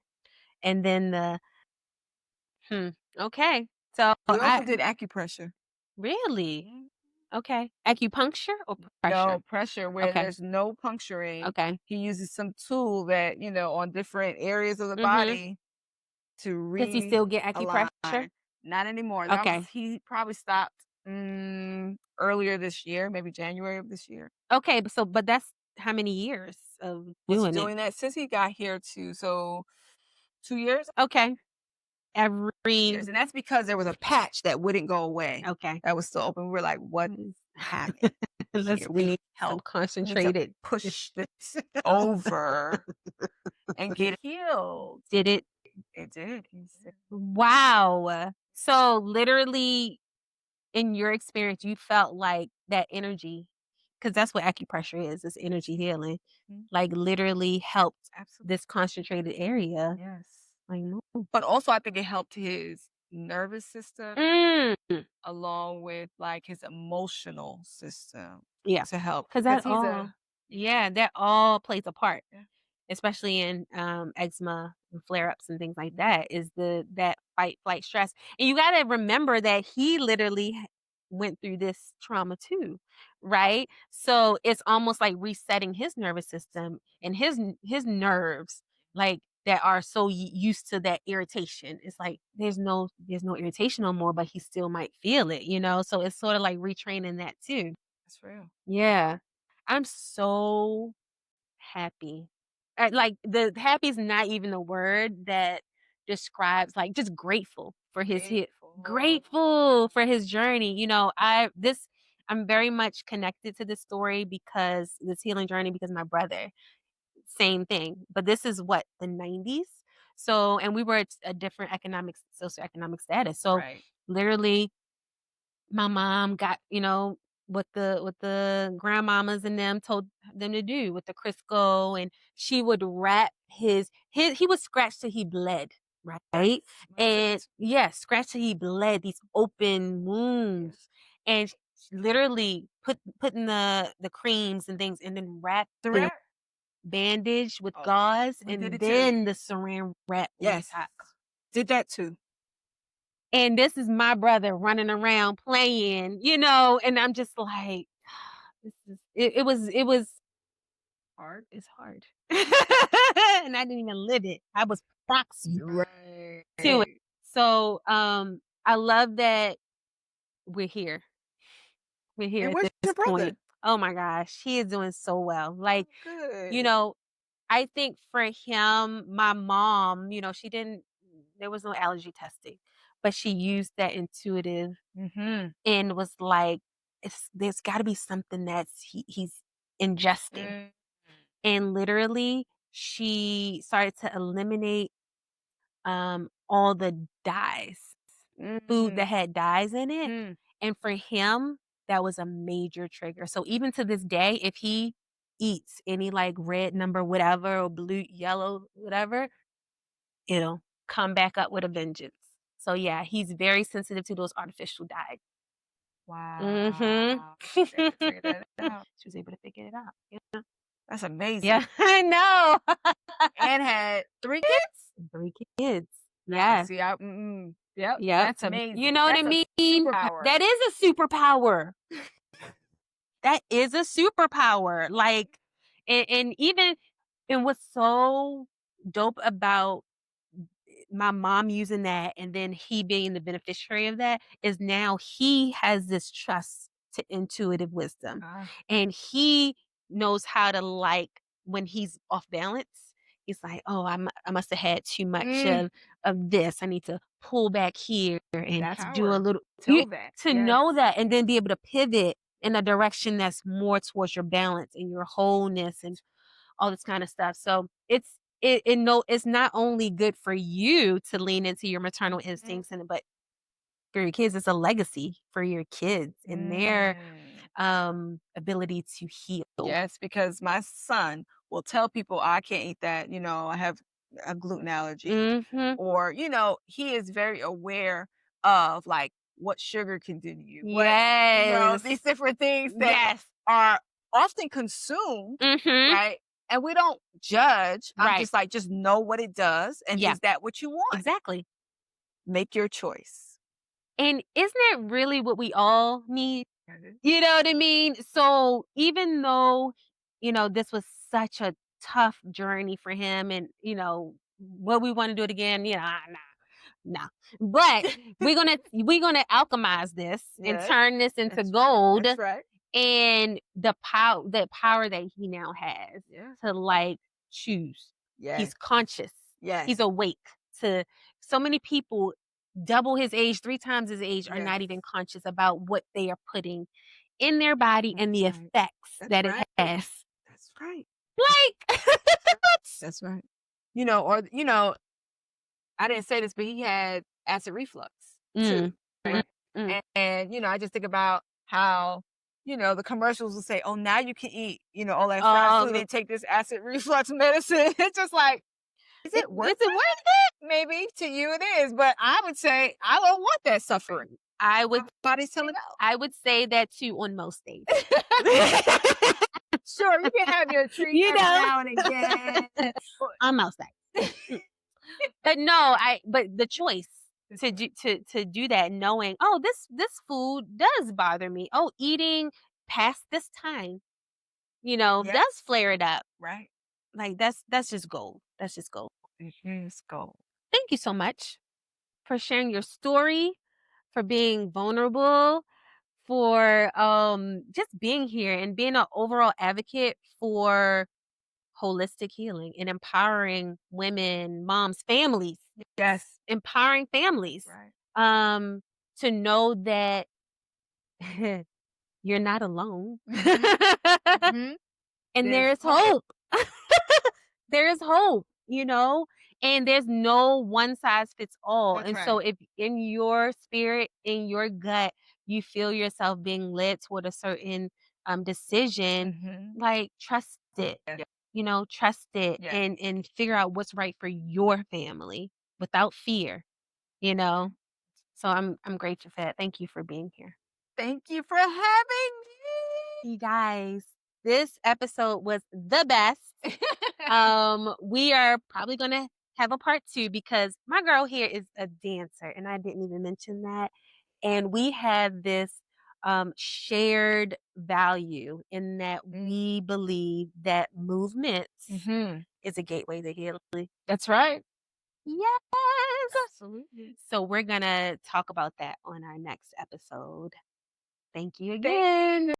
and then the okay. So We also I did acupressure. really. Mhm. Okay. Acupuncture or pressure? No, pressure where Okay. there's no puncturing. Okay. He uses some tool that, on different areas of the Mhm. body to Does he still get realign. acupressure? Not anymore. Okay. He probably stopped earlier this year, maybe January of this year. Okay, but that's how many years of Was doing it? doing that since he got here too. So 2 years? Okay. Every Years. And that's because there was a patch that wouldn't go away. okay. That was still open. We were like, what What is happened let's here? We need some help. We need to concentrated push this over and get it healed. did it It did. He said, wow. So literally in your experience, you felt like that energy, because that's what acupressure is energy healing, "Mhm, like literally helped absolutely. this concentrated area. Yes. Like, no. But also, I think it helped his nervous system Mm. along with like his emotional system Yeah. to help Because because that he's all yeah, that all plays a part, yeah. especially in, eczema and flare-ups and things like that, is that fight, flight, stress, and you gotta remember that he literally went through this trauma too, right? So, it's almost like resetting his nervous system and his nerves, like, that are so used to that irritation. It's like there's no irritation no more, but he still might feel it, you know? So, it's sorta like retraining that too. That's real. Yeah. I'm so happy. Like, the happy is not even a word that describes, like, just Grateful. grateful for his journey, I'm very much connected to this story because this healing journey because my brother, same thing, but this is what, the '90s? So and we were at a different economic socioeconomic status, so, Right. literally my mom got, what the grandmamas and them told them to do with the Crisco, and she would wrap his he would scratch till he bled, right? Yes. My husband And too. yeah, scratch till he bled, these open wounds, Yes. and literally putting the creams and things and then wrap The the rat. bandage with Oh, gauze we did and it too. then the saran wrap on Yes. top. Did that too. And this is my brother running around playing, and I'm just like, this is it was hard. It's hard. And I didn't even live it. I was proxy to it. Right. So, I love that we're here. We're here And at where's this your brother? point. Oh my gosh, he is doing so well. Oh, Like, you good. know, I think for him, my mom, she didn't there was no allergy testing, but she used that intuitive Mhm. and was like, there's gotta be something he's ingesting. Mm. And literally, she started to eliminate, all the dyes, food that Mhm. had dyes in it, Mm. and for him, that was a major trigger. So even to this day, if he eats any, like, red number whatever or blue, yellow, whatever, it'll come back up with a vengeance. So, yeah, he's very sensitive to those artificial dyes. Mhm. Wow. Able to figure that out. She was able to figure it out. Yeah. That's Yeah, amazing. I know. And had 3 kids? 3 kids. Nah, Yes. see, yep, Yep. that's You amazing. know what I That's a mean? superpower. That is a superpower. That is a superpower. Like, and even and what's so dope about my mom using that and then he being the beneficiary of that is now he has this trust to intuitive wisdom. Ah. And he knows how to, like, when he's off balance, he's like, "Oh, I must have had too much Mm, of this. I need to pull back here and that's to do a power. little you Tell that. to Yes. know that and then be able to pivot in a direction that's more towards your balance and your wholeness and all this kind of stuff. So it's not only good for you to lean into your maternal Mhm. instincts but for your kids, it's a legacy for your kids and their Mm. ability to heal. Yes, because my son will tell people, "I can't eat that, I have a gluten allergy." Mhm. Or, he is very aware of, like, what sugar can do to you, Yes. these different things that Yes. are often consumed, Mhm. right? And we don't judge. I'm Right. just like, just know what it does, and Yeah. is that what you want? Exactly. Make your choice. And isn't that really what we all need? Mhm. You know what I mean? So even though, this was such a tough journey for him and, what we want to do it again, nah. But we're gonna alchemize this and Yes. turn this into That's gold that's right. and the power that he now has Yeah. to like choose. Yes. He's conscious. He's Yes. awake to so many people double his age, three times his age are Yes. not even conscious about what they are putting in their body and That's the right. effects That's that it right. has. That's right. Like That's right. Or I didn't say this, but he had acid reflux too, mm, mm, right? mm. And I just think about how, the commercials will say, "Oh, now you can eat, all that fast food Um, and take this acid reflux medicine." It's just like, is is it worth it worth it? it? Maybe to you it is, but I would say I don't want that suffering. I My would body's telling I would say that too on most days. me no. Sure, you can have your treat You every know? now and again. On most days. Mm. But the choice to do that knowing, "Oh, this food does bother me. Oh, eating past this time, Yes, does flare it up." right. Like, that's just gold. That's just gold. Let's go. Thank you so much for sharing your story, for being vulnerable, for, just being here and being an overall advocate for holistic healing and empowering women, moms, families, Yes, empowering families, right. um, to know that you're not alone. Mhm, mhm. And There's there's hope. hope. There is hope, and there's no one size fits all. That's And so right. if in your spirit, in your gut, you feel yourself being led toward a certain decision, Mhm. like trust it, Yeah, trust it yeah. and figure out what's right for your family without fear, you know. So I'm grateful for that. Thank you for being here. Thank you for having You guys, this episode was the best. me. We are probably gonna have a part two because my girl here is a dancer, and I didn't even mention that. And we have this shared value in that we believe that movement Mhm. is a gateway to healing. That's right. Yes. Absolutely. So we're gonna talk about that on our next episode. Thank you Thank again.